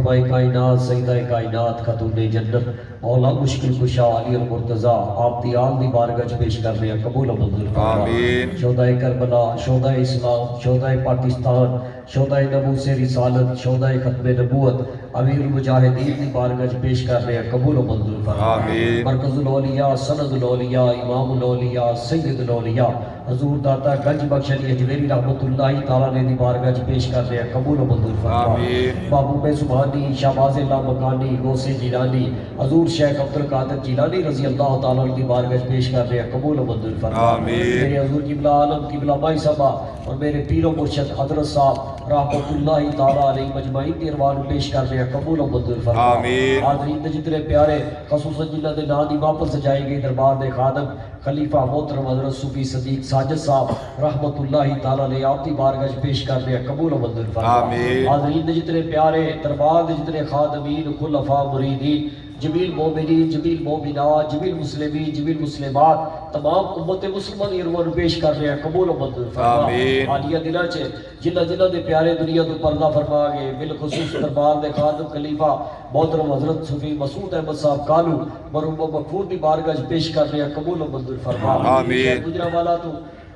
محبہ کائنات سیدہ کائنات خاتون جنت مولا مشکل کشا علی المرتضیٰ آپ دی آل دی بارگاہ پیش کر رہے ہیں، قبول و منظور فرما۔ آمین۔ شہدائے کربلا، شہدائے اسلام، شہدائے پاکستان، شہدائے نبوس رسالت، شہدائے ختم نبوت امیر المجاہدین دی بارگاہ پیش کر رہے ہیں، قبول و منظور فرما۔ آمین۔ مرکز الاولیاء، سند الاولیاء، امام الاولیاء، سید الاولیاء حضور داتا گنج بخش علی اجمیری رحمت اللہ تعالیٰ نے دی بارگاہ پیش کر رہے ہیں، قبول و منظور فرما۔ آمین۔ محبوب سبحانی، شہباز اللہ مکانی، غوث جیلانی حضور شیخ عبد القادر جیلانی رضی اللہ تعالیٰ کی بارگاہ پیش کر رہے ہیں، قبول و منظور فرما۔ آمین۔ میرے حضور قبلہ عالم قبلہ مائی صاحبہ اور میرے پیر و مرشد حضرت صاحب رحمت اللہ تعالیٰ علیہ مجمعین کی ارمان پیش کر رہے ہیں، قبول و منظور فرما۔ آمین۔ حاضرین جتنے پیارے خصوصاً جنہاں دے نام دی واپس سجائے گئے دربار دے خادم خلیفہ محترم حضرت صوفی صدیق ساجد صاحب رحمت اللہ تعالیٰ علیہ آپ کی بارگاہ پیش کر رہے ہیں، قبول و منظور فرما۔ آمین۔ حاضرین جتنے پیارے دربار دے جتنے خادمین خلفاء مریدین جمیل مومنین، جمیل مومنات، جمیل مسلمین، جمیل مسلمات تمام امت مسلمان ارمان پیش کر رہے ہیں، قبول و منظور فرما۔ آمین۔ حالیہ دنوں چ جنہ جنہ دے پیارے دنیا تو پردہ فرما گئے، بالخصوص دربار دے خادم خلیفہ محترم حضرت صوفی مسعود احمد صاحب کالو مرحوم مغفور دی بارگاہ پیش کر رہے ہیں، قبول و منظور فرما۔ آمین۔ گجرانوالہ تو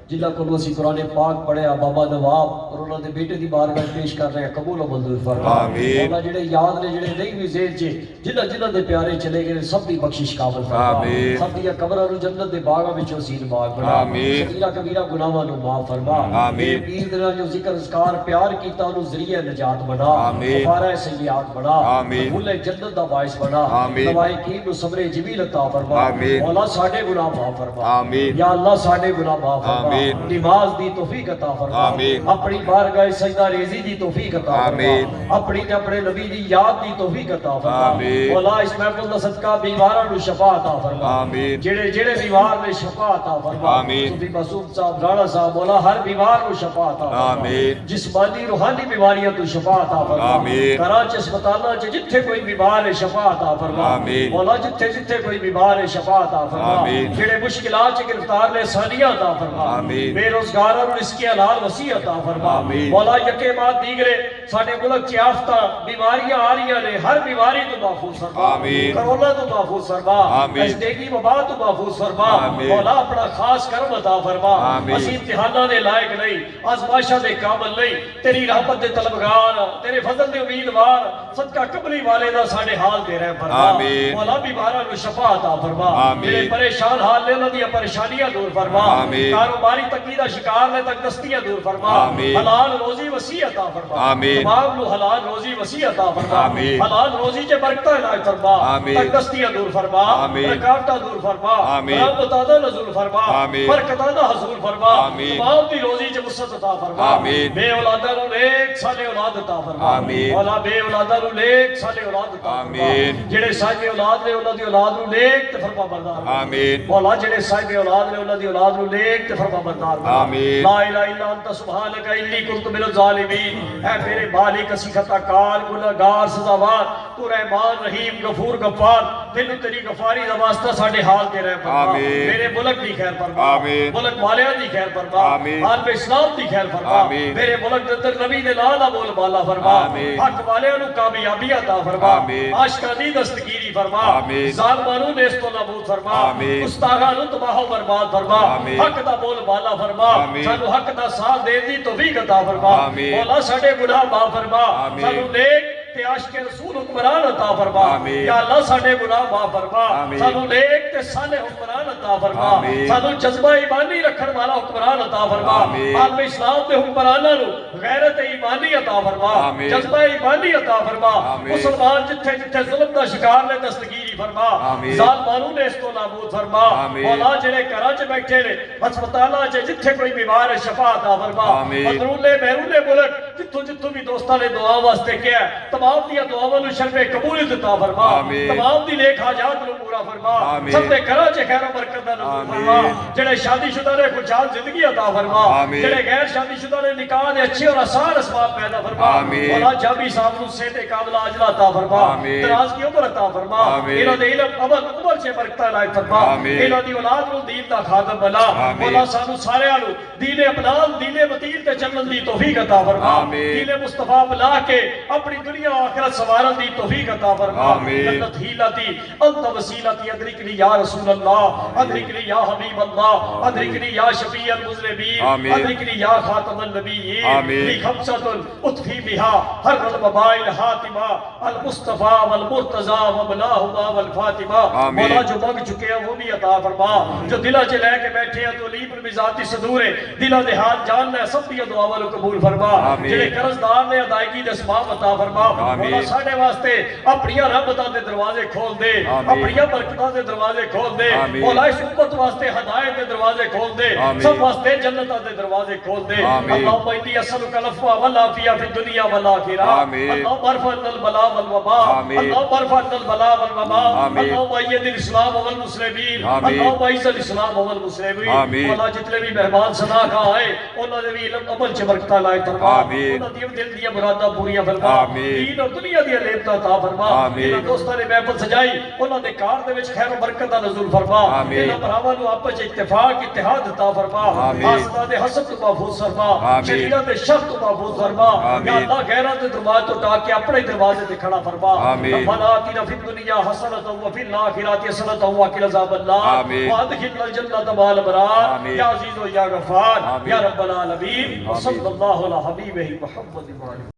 جنہ کو اسی قرآن پاک پڑھیا بابا نواب اور انہوں نے بیٹے دی بارگاہ پیش کر رہے ہیں، قبول و منظور فرما۔ آمین۔ مولا جڑے یاد نے جڑے نہیں بھی ذہن چ جنہ جنہ دے پیارے چلے گئے سب دی بخشش قابل فرما۔ آمین۔ سب دی قبراں نو جنت دے باغاں وچوں سین باغ بنا۔ آمین۔ صغیرہ کبیرہ گناہاں نو معاف فرما۔ آمین۔ پیر دے نال جو ذکر اذکار پیار کیتا انہوں ذریعہ نجات بنا۔ آمین۔ غفارہ سیئات بنا۔ آمین۔ قبول جنت دا باعث بنا۔ آمین۔ لوائقین نو صبر جمیل عطا فرما۔ آمین۔ مولا ساڈے گناہ معاف فرما۔ آمین۔ یا اللہ ساڈے گناہ معاف فرما۔ آمین۔ نماز دی توفیق عطا فرما۔ آمین۔ اپنی بارگاہ سجدہ ریزی دی توفیق عطا فرما۔ آمین۔ اپنی تے اپنے نبی دی یاد دی توفیق عطا فرما۔ آمین۔ مولا اس محفل دا صدقہ بیماراں نو شفا عطا فرما۔ آمین۔ جڑے جڑے بیمار نے شفا عطا فرما۔ آمین۔ صوفی مسعود صاحب رانا صاحب مولا ہر بیمار نو شفا عطا فرما۔ آمین۔ جسمانی روحانی بیماریاں تو شفا عطا فرما۔ آمین۔ کراچ اسپتالاں چ جتھے کوئی بیمار ہے شفا عطا فرما۔ آمین۔ مولا جتھے جتھے کوئی بیمار ہے شفا عطا فرما۔ آمین۔ جڑے مشکلات چ گرفتار نے آسانیاں عطا فرما۔ آمین۔ بے روزگاراں نو رزق حلال وسیع عطا فرما۔ آمین۔ مولا یکے بعد دیگرے ساڈے ملک چ آفتہ بیماریاں آ رہی نے، ہر بیماری تو محفوظ فرما۔ آمین۔ کرونا تو محفوظ فرما۔ آمین۔ ازدیگی وبا تو محفوظ فرما۔ آمین۔ مولا اپنا خاص کرم عطا فرما۔ آمین۔ اسی امتحاناں دے لائق نہیں، آزمائشاں دے قابل نہیں، تیری رحمت دے طلبگار، تیرے فضل دے امیدوار، صدقہ قبلی والے دا ساڈے حال دے رحم فرما۔ آمین۔ مولا بیماراں نو شفا عطا فرما۔ آمین۔ میرے پریشان حال نے انہاں دی پریشانیاں دور فرما۔ آمین۔ کاروباری تنگی دا شکار نے تک دستیاں دور فرما۔ آمین۔ حلال روزی وسیع عطا فرما۔ آمین۔ تمام نو حلال روزی وسیع عطا فرما۔ آمین۔ حلال روزی چ برکتاں عنایت فرما۔ آمین۔ تک دستیاں دور فرما۔ آمین۔ رکاوٹاں دور فرما۔ آمین۔ رحمتاں دا نزول فرما۔ آمین۔ برکتاں دا حصول فرما۔ آمین۔ تمام دی روزی چ وسعت عطا فرما۔ آمین۔ بے اولاداں نو نیک صالح اولاد عطا فرما۔ آمین۔ مولا بے اولاداں نو نیک صالح اولاد عطا فرما۔ آمین۔ جڑے صاحب اولاد نے انہاں دی اولاد نو نیک تے فرما بردار بنا۔ آمین۔ مولا جڑے صاحب اولاد نے انہاں دی اولاد نو نیک تے فرما بردار بنا۔ آمین۔ لا الہ الا انت سبحانک انی کنت من الظالمین۔ اے میرے مالک اسی خطا کار گناہگار سزاوار، تو رحمان رحیم غفور غفار، تینوں تیری غفاری دا واسطہ ساڈے حال دے رہے فرما۔ آمین۔ میرے ملک دی خیر فرما۔ آمین۔ ملک والیاں دی خیر فرما۔ آمین۔ عالم اسلام دی خیر فرما۔ آمین۔ میرے ملک دے اندر نبی دے نام دا بول بالا فرما۔ آمین۔ حق والیاں نو کامیابی عطا فرما۔ آمین۔ عاشقاں دی دستگیری فرما۔ آمین۔ ظالماں نو نیست و نابود فرما۔ آمین۔ گستاخاں نو تباہ و برباد فرما۔ آمین۔ حق دا بول بالا فرما۔ آمین۔ سانو حق دا ساتھ دے دی توفیق عطا فرما۔ آمین۔ مولا ساڈے گناہ معاف فرما۔ آمین۔ سانو نیک تے عاشق رسول حکمران عطا فرما۔ آمین۔ یا اللہ ساڈے گناہ معاف فرما۔ آمین۔ سانو نیک تے صالح حکمران عطا فرما۔ آمین۔ سانو جذبہ ایمانی رکھن والا حکمران عطا فرما۔ آمین۔ عالم اسلام دے حکمراناں نو غیرت ایمانی عطا فرما۔ آمین۔ جذبہ ایمانی عطا فرما۔ آمین۔ مسلمان جتھے جتھے ظلم دا شکار نے دستگیری فرما۔ آمین۔ ظالمانوں نے اس کو نابود فرما۔ آمین۔ مولا جڑے گھراں چ بیٹھے نے ہسپتالاں چ جتھے کوئی بیمار ہے شفا عطا فرما۔ آمین۔ اندرولے بیرولے ملک جتھوں جتھوں بھی دوستاں نے دعا واسطے کیا ہے، تمام دیاں دعاواں نو شرف قبولیت عطا فرما۔ آمین۔ تمام دی نیک حاجات نو پورا فرما۔ آمین۔ سب دے گھراں چ خیر و برکت دا نزول فرما۔ آمین۔ جڑے شادی شدہ نے خوشحال زندگی عطا فرما۔ آمین۔ جڑے غیر شادی شدہ نے نکاح دے اچھے اور آسان اسباب پیدا فرما۔ آمین۔ مولا جابی صاحب نو صحت کاملہ عاجلہ عطا فرما۔ آمین۔ دراز کی عمر عطا فرما۔ آمین۔ انہاں دے علم عمل عمل سے برکت عنایت فرما انہاں دی اولاد نو دین دا خادم بنا مولا سانو سارے نو دین اپنال دین متین تے چلن دی توفیق عطا فرما دین مصطفی بنا کے اپنی دنیا و آخرت سوارن دی توفیق عطا فرما جنت ہیلتی انت وسیلتی ادرکنی یا رسول اللہ ادرکنی یا حبیب اللہ ادرکنی یا شفیع المذنبین ادرکنی یا خاتم النبیین لی خمسۃ اطفی بها ہر الوباء الحاتمہ المصطفی والمرتضی وبلاہما والفاطمہ مولا جو مانگ چکے ہیں وہ بھی عطا فرما جو دلہ چ لے کے بیٹھے ہیں تو علی پر بھی ذاتی صدور ہے دلہ دے حال جاننا ہے سب دی دعا والو قبول فرما جڑے قرض دار نے ادائیگی دے اسباب عطا فرما مولا ساڈے واسطے اپنی رحمتاں دے دروازے کھول دے اپنی برکتاں دے دروازے کھول دے مولا اس امت واسطے ہدایت دے دروازے کھول دے سب واسطے جنتاں دے دروازے کھول دے اللہم انی اسألک العفو والعافیہ فی الدنیا والآخرہ اللہم ارفع عنا البلاء والوباء اللہم ارفع عنا البلاء والوباء اللہم اید الاسلام والمسلمین اللہم اعز الاسلام والمسلمین مولا جتنے بھی مہمان صدا کا آئے انہوں نے بھی علم عمل چ برکت عنایت فرما انہوں نے دل دیا مراداں پوریاں فرما دین اور دنیا دی نعمتاں عطا فرما انہاں دوستاں نے محفل سجائی انہاں دے کار دے وچ خیر و برکت دا نزول فرما انہاں بھراواں نو آپس وچ اتفاق اتحاد عطا فرما حاسداں دے حسد تو محفوظ فرما شریراں دے شر تو محفوظ فرما یا اللہ غیراں دے دروازے تو ٹا کے اپنے دروازے تے کھڑا فرما ربنا آتنا فی الدنیا حسنۃ وفی الآخرۃ حسنۃ وقنا عذاب النار وادخلنا الجنۃ مع الابرار یا عزیز و یا غفار یا رب العالمین صلی اللہ علی حبیبہ محمد